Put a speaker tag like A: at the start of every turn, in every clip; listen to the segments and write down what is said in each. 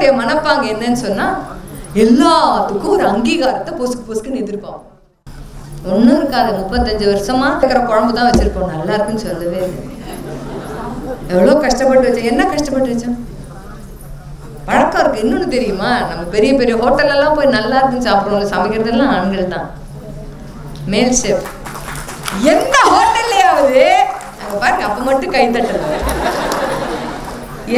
A: பெண்களுடைய மனப்பாங்க என்னன்னு சொன்னா எல்லாத்துக்கும் ஒரு அங்கீகாரத்தை பொசுக்குன்னு எதிர்பார்ப்போம். ஒன்றும் இருக்காது. 35 வருஷமா இருக்கிற குழம்பு தான் வச்சிருப்போம், நல்லா இருக்குன்னு சொல்லவே இல்லை. எவ்வளோ கஷ்டப்பட்டு வச்சோம். என்ன கஷ்டப்பட்டு வச்சோம்? பழக்கம் இருக்கு. இன்னொன்று தெரியுமா, நம்ம பெரிய பெரிய ஹோட்டல்லாம் போய் நல்லா இருக்குன்னு சாப்பிட்றோம். சமைக்கிறதெல்லாம் ஆண்கள் தான், மேல் ஷெஃப். எந்த ஹோட்டல்லையாவது அங்கே பாருங்க, அப்போ மட்டும் கை தட்டுறது.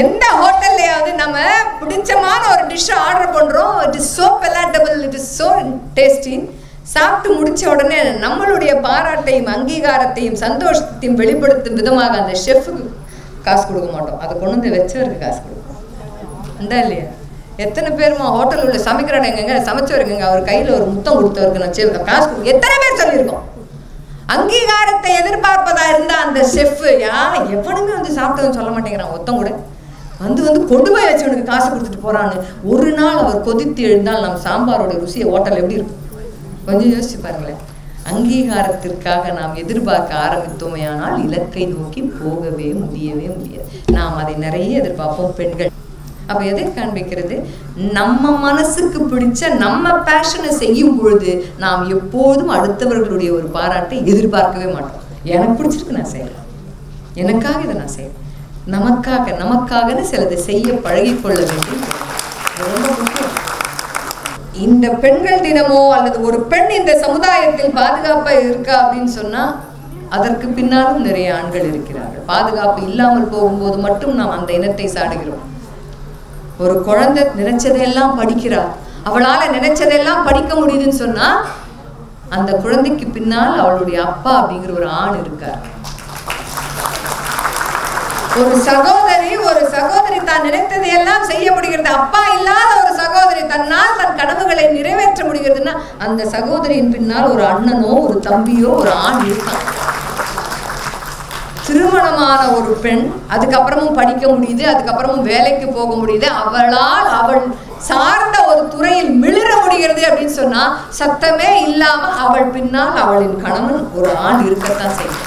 A: எந்த ஹோட்டல்லையாவது நம்ம பிடிச்சமான ஒரு டிஷ்ஷை ஆர்டர் பண்ணுறோம், it is so palatable, it is so tasty. சாப்பிட்டு முடிச்ச உடனே நம்மளுடைய பாராட்டையும் அங்கீகாரத்தையும் சந்தோஷத்தையும் வெளிப்படுத்தும் விதமாக அந்த ஷெஃபுக்கு காசு கொடுக்க மாட்டோம், அதை கொண்டு வந்து வச்சவருக்கு காசு கொடுக்கும். உண்டா இல்லையா? எத்தனை பேருமா ஹோட்டல் உள்ள சமைக்கிறாங்க, எங்க சமைச்சவருங்க அவர் கையில் ஒரு முத்தம் கொடுத்தவருக்கு நான் காசு கொடுக்கும் எத்தனை பேர் சொல்லியிருக்கோம். அங்கீகாரத்தை எதிர்பார்ப்பதா இருந்தா அந்த ஷெஃப் எவனுமே வந்து சாப்பிட்டதுன்னு சொல்ல மாட்டேங்கிறான். ஒத்தம் கூட வந்து கொண்டு போய் வச்சவனுக்கு காசு கொடுத்துட்டு போறான்னு. ஒரு நாள் அவர் கொதித்து எழுந்தால் நம்ம சாம்பாரோட ருசியை ஹோட்டல் எப்படி இருக்கும் கொஞ்சம் யோசிச்சு பாருங்களேன். அங்கீகாரத்திற்காக நாம் எதிர்பார்க்க ஆரம்பித்தோமையானால் இலக்கை நோக்கி போகவே முடியவே முடியாது. நாம் அதை நிறைய எதிர்பார்ப்போம் பெண்கள். அப்ப எதை காண்பிக்கிறது? நம்ம மனசுக்கு பிடிச்ச நம்ம பேஷனை செய்யும் பொழுது நாம் எப்போதும் அடுத்தவர்களுடைய ஒரு பாராட்டை எதிர்பார்க்கவே மாட்டோம். எனக்கு பிடிச்சிருக்கு நான் செய்யறேன், எனக்காக இதை நான் செய்யறேன், நமக்காகன்னு சிலதை செய்ய பழகிக்கொள்ள வேண்டும். ரொம்ப முக்கியம். இந்த பெண்கள் தினமோ அல்லது ஒரு பெண் இந்த சமுதாயத்தில் பாதுகாப்பா இருக்கா அப்படின்னு சொன்னா அதற்கு பின்னாலும் நிறைய ஆண்கள் இருக்கிறார்கள். பாதுகாப்பு இல்லாமல் போகும்போது மட்டும் நாம் அந்த இனத்தை சாடுகிறோம். ஒரு குழந்தை நினைச்சதையெல்லாம் படிக்கிறா, அவளால நினைச்சதெல்லாம் படிக்க முடியுதுன்னு சொன்னா அந்த குழந்தைக்கு பின்னால் அவளுடைய அப்பா அப்படிங்கிற ஒரு ஆண் இருக்கார். ஒரு சகோதரி தான் நினைத்ததை எல்லாம் செய்ய முடிகிறது. அப்பா இல்லாத ஒரு சகோதரி தன்னால் தன் கனவுகளை நிறைவேற்ற முடிகிறதுன்னா அந்த சகோதரியின் பின்னால் ஒரு அண்ணனோ ஒரு தம்பியோ ஒரு ஆண் இருக்கான். திருமணமான ஒரு பெண் அதுக்கப்புறமும் படிக்க முடியுது, அதுக்கப்புறமும் வேலைக்கு போக முடியுது, அவள் சார்ந்த ஒரு துறையில் மிளிர முடிகிறது அப்படின்னு சொன்னா சத்தமே இல்லாம அவள் பின்னால் அவளின் கணவன் ஒரு ஆண் இருக்கத்தான் செய்யும்.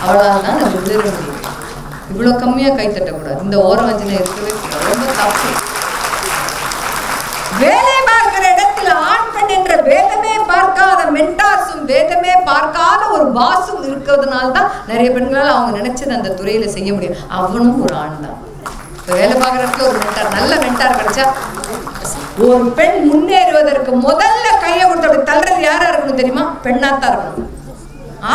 A: அவளால் தான் நம்ம மிளிர முடியும். இவ்வளவு கம்மியா கை தட்டக்கூடாது. இந்த ஓரவஞ்சனை இருக்கவே ரொம்ப தப்பு. வேலை பார்க்கிற இடத்துல ஆண் பெண் என்ற வேதமே பார்க்காத மென்டார்ஸும் வேதமே பார்க்காத ஒரு பாஸும் இருக்கிறதுனால்தான் நிறைய பெண்களால் அவங்க நினைச்சது அந்த துறையில செய்ய முடியும். அவனும் ஒரு ஆண் தான். வேலை பார்க்குற இடத்துல ஒரு மென்டார், நல்ல மென்டார் கிடைச்சா ஒரு பெண் முன்னேறுவதற்கு முதல்ல கையை கொடுத்து அப்படி தள்ளுறது யாரா இருக்கணும் தெரியுமா? பெண்ணாத்தான் இருக்கணும்.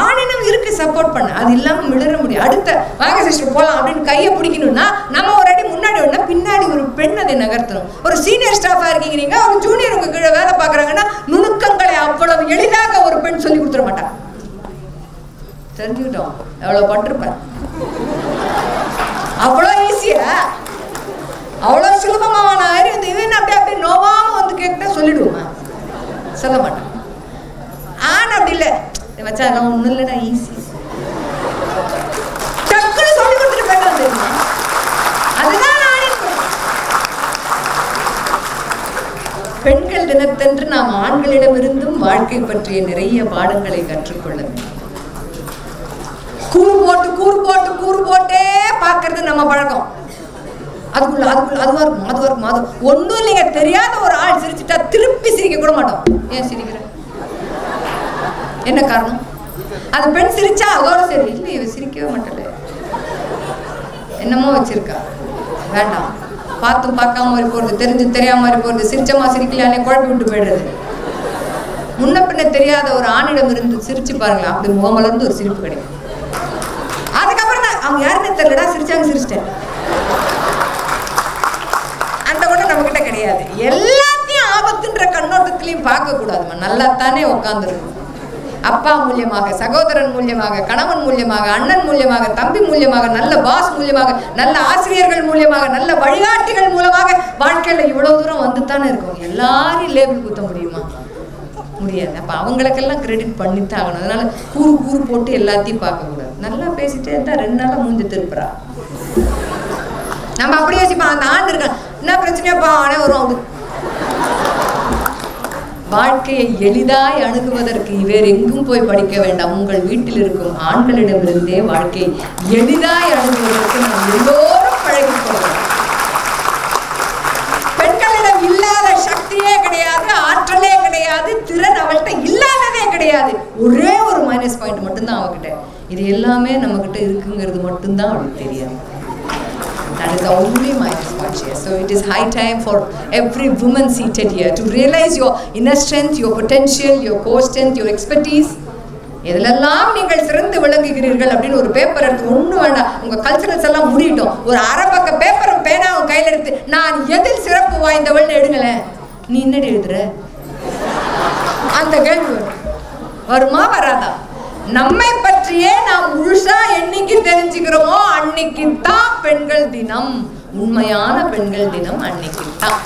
A: ஆணினும் இருக்கு சப்போர்ட் பண்ண, அது இல்லாம மிளற முடியும். அடுத்த வாங்க சிஸ்டர் போலாம் அப்படின்னு கையை பிடிக்கணும்னா நம்ம ஒரு அடி முன்னாடி ஒண்ணா பின்னாடி ஒரு பெண் அதை நகர்த்தணும். ஒரு சீனியர் ஸ்டாஃபா இருக்கீங்க நீங்க, ஒரு ஜூனியர் உங்க கீழே வேலை பாக்குறாங்கன்னா நுணுக்கங்களை அவ்வளவு எளிதாக ஒரு பெண் சொல்லி கொடுத்துட மாட்டாங்க. தெரிஞ்சுக்கிட்டோம், எவ்வளவு பட்டிருப்பேன். அவ்வளோ ஈஸியா, அவ்வளோ சுலபமான இந்த இவன் அப்படியே நோவாம வந்து கேட்டா சொல்லிடுவோமா? சொல்ல மாட்டேன். ஆனா அப்படி இல்லை வச்சா அதெல்லாம் ஒன்றும் இல்லைடா, ஈஸி டக்குன்னு சொல்லி கொடுத்துட்டு போயிட்டு தெரியுமா? அதுதான் பெண்கள் தினத்தன்று நாம் ஆண்களிடமிருந்தும் வாழ்க்கை பற்றிய நிறைய பாடங்களை கற்றுக்கொள்ள வேண்டும். கூறு போட்டே பார்க்கறது நம்ம பழக்கம். அதுவா இருக்கும் ஒன்றும் இல்லைங்க. தெரியாத ஒரு ஆள் சிரிச்சுட்டா திருப்பி சிரிக்க கூட மாட்டோம். ஏன் சிரிக்கிற? என்ன காரணம்? அது பெண் சிரிச்சா அதோட சரி. இல்லை, இவ சிரிக்கவே மாட்டல, என்னமோ வச்சிருக்கா. வேண்டாம், பார்த்தும் பார்க்காம மாதிரி போறது, தெரிஞ்சு தெரியாம மாதிரி போறது, சிரிச்சமா சிரிக்கலானே குழப்பி விட்டு போயிடுறது. முன்ன பின்ன தெரியாத ஒரு ஆணிடம் இருந்து சிரிச்சு பாருங்களேன், அப்படி முகமலர்ந்து ஒரு சிரிப்பு கிடைக்கும். அதுக்கப்புறம் தான் அவங்க யாருன்னு தெரியலடா, சிரிச்சாங்க சிரிச்சிட்டேன், அந்த கூட நம்ம கிட்ட கிடையாது. எல்லாத்தையும் ஆபத்துன்ற கண்ணோட்டத்திலையும் பார்க்க கூடாதுமா. நல்லா தானே உட்காந்துருக்கும். அப்பா மூலியமாக, சகோதரன் மூலியமாக, கணவன் மூலியமாக, அண்ணன் மூலியமாக, தம்பி மூலியமாக, நல்ல பாஸ் மூலியமாக, நல்ல ஆசிரியர்கள் மூலியமாக, நல்ல வழிகாட்டிகள் மூலமாக வாழ்க்கையில இவ்வளவு தூரம் வந்துத்தானே இருக்கும். எல்லாரையும் லேபிள் குத்த முடியுமா? முடியாது. அப்ப அவங்களுக்கெல்லாம் கிரெடிட் பண்ணித்தான் ஆகணும். அதனால கூறு போட்டு எல்லாத்தையும் பார்க்க கூடாது. நல்லா பேசிட்டே இருந்தா 2 நாளா மூஞ்சி திருப்புறா. நம்ம அப்படி யோசிப்போம், அந்த ஆண்டு இருக்க என்ன பிரச்சனையாப்பா ஆனே வரும். அப்படி வாழ்க்கையை எளிதாய் அணுகுவதற்கு வேறு எங்கும் போய் படிக்க வேண்டாம். உங்கள் வீட்டில் இருக்கும் ஆண்களிடமிருந்தே வாழ்க்கை எளிதாய் அணுகுவதற்கு நாம் எல்லோரும் பழகிக் கொள்ளலாம். ஒரே ஒரு மைனஸ் பாயிண்ட் மட்டும்தான் அவகிட்ட. இது எல்லாமே நம்மக்கிட்ட இருக்குங்கிறது மட்டும்தான் அவளுக்கு தெரியாது. That is the only minus point here. So it is high time for every woman seated here to realize your inner strength, your potential, your core strength, your expertise. எதெல்லாம் நீங்கள் சிறந்து விளங்குகிறீர்கள் அப்படின்னு ஒரு பேப்பர் எடுத்து ஒன்றும் வேண்டாம், உங்கள் கல்ச்சரல்ஸ் எல்லாம் முடியட்டும், ஒரு அரை பக்க பேப்பரும் பேனாவும் கையில் எடுத்து நான் எதில் சிறப்பு வாய்ந்தவள்னு எடுங்களேன். நீ என்னடி எழுதுற? அந்த கேள்வி வருமா வராதா? நம்மை பற்றியே நாம் முழுசா என்னைக்கு தெரிஞ்சுக்கிறோமோ அன்னைக்கு தான் பெண்கள் தினம், உண்மையான பெண்கள் தினம் அன்னைக்கு தான்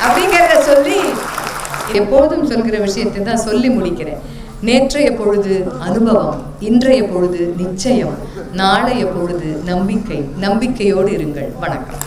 A: அப்படிங்கிறத சொல்லி எப்போதும் சொல்கிற விஷயத்தை தான் சொல்லி முடிக்கிறேன். நேற்றைய பொழுது அனுபவம், இன்றைய பொழுது நிச்சயம், நாளைய பொழுது நம்பிக்கை. நம்பிக்கையோடு இருங்கள். வணக்கம்.